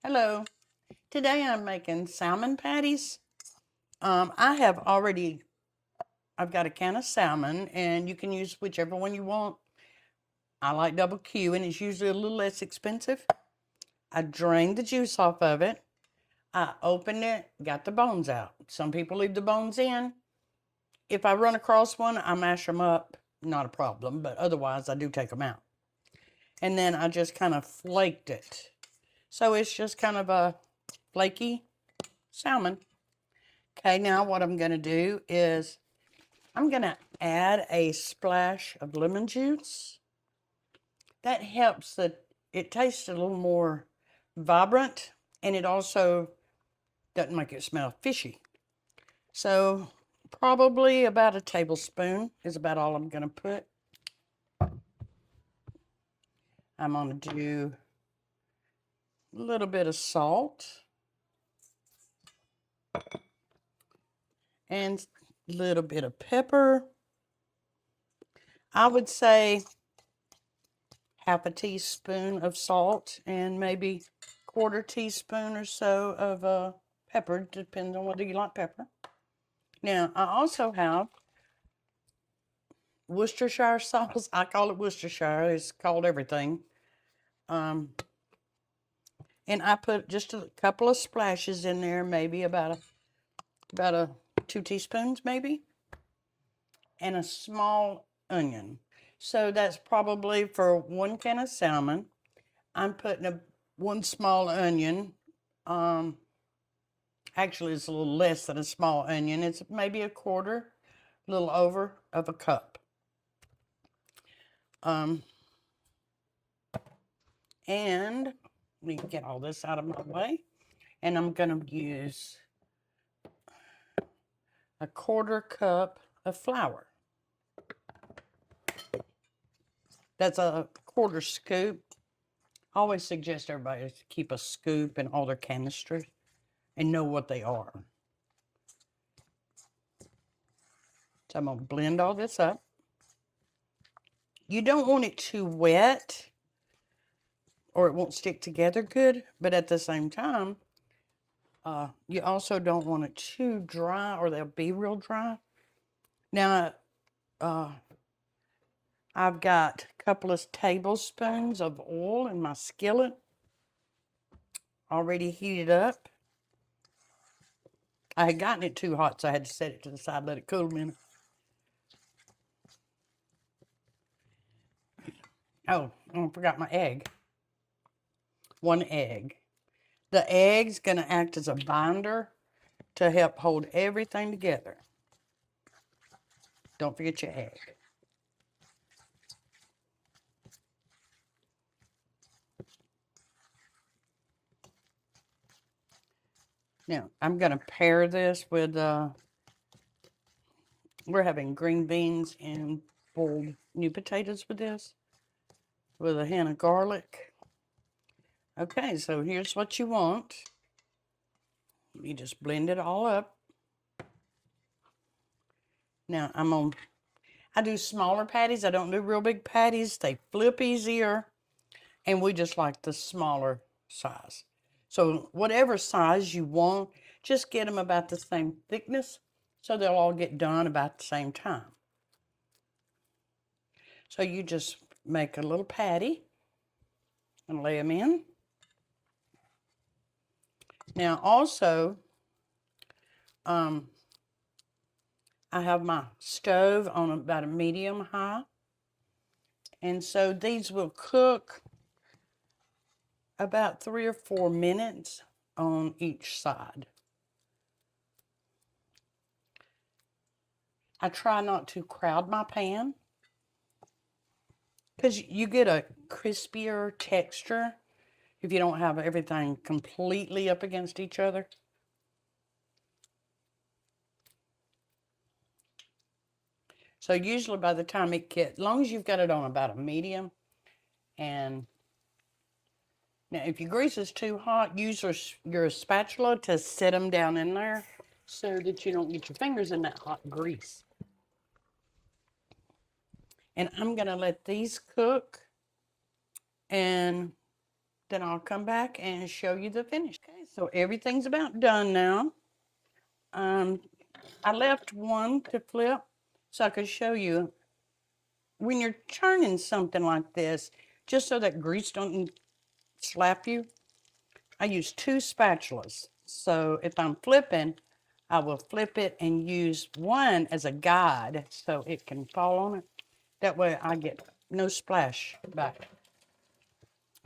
Hello. Today I'm making salmon patties. I've got a can of salmon, and you can use whichever one you want. I like double Q, and it's usually a little less expensive. I drained the juice off of it. I opened it, got the bones out. Some people leave the bones in. If I run across one, I mash them up. Not a problem, but otherwise I do take them out. And then I just kind of flaked it. So it's just kind of a flaky salmon. Okay, now what I'm going to do is I'm going to add a splash of lemon juice. That helps it tastes a little more vibrant, and it also doesn't make it smell fishy. So probably about a tablespoon is about all I'm going to put. I'm going to do a little bit of salt and a little bit of pepper. I would say half a teaspoon of salt and maybe quarter teaspoon or so of pepper, depending on whether you like pepper. Now, I also have Worcestershire sauce. I call it Worcestershire. It's called everything. Um, and I put just a couple of splashes in there, maybe about a 2 teaspoons, maybe, and a small onion. So that's probably for 1 can of salmon. I'm putting one small onion. Actually, it's a little less than a small onion. It's maybe a quarter, a little over of a cup. And let me get all this out of my way. And I'm going to use a quarter cup of flour. That's a quarter scoop. I always suggest everybody to keep a scoop in all their canisters and know what they are. So I'm going to blend all this up. You don't want it too wet or it won't stick together good, but at the same time, you also don't want it too dry or they'll be real dry. Now, I've got a couple of tablespoons of oil in my skillet already heated up. I had gotten it too hot, so I had to set it to the side, let it cool a minute. Oh, I forgot my egg. 1 egg. The egg's going to act as a binder to help hold everything together. Don't forget your egg. Now, I'm going to pair this with, we're having green beans and boiled new potatoes with this, with a hint of garlic. Okay, so here's what you want. You just blend it all up. Now, I do smaller patties. I don't do real big patties. They flip easier, and we just like the smaller size. So whatever size you want, just get them about the same thickness so they'll all get done about the same time. So you just make a little patty and lay them in. Now also, I have my stove on about a medium high. And so these will cook about 3 or 4 minutes on each side. I try not to crowd my pan because you get a crispier texture if you don't have everything completely up against each other. So usually by the time it gets, as long as you've got it on about a medium, and now if your grease is too hot, use your spatula to set them down in there so that you don't get your fingers in that hot grease. And I'm going to let these cook, and then I'll come back and show you the finish. Okay, so everything's about done now. I left one to flip so I could show you when you're churning something like this, just so that grease don't slap you. I use 2 spatulas. So if I'm flipping, I will flip it and use one as a guide so it can fall on it. That way I get no splash back.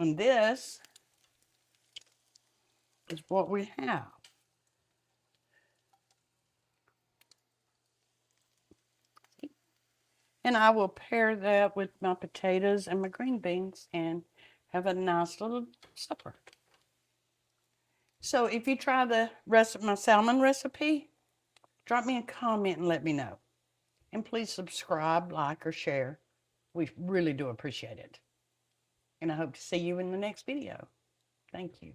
And this is what we have. And I will pair that with my potatoes and my green beans and have a nice little supper. So if you try the rest of my salmon recipe, drop me a comment and let me know. And please subscribe, like, or share. We really do appreciate it. And I hope to see you in the next video. Thank you.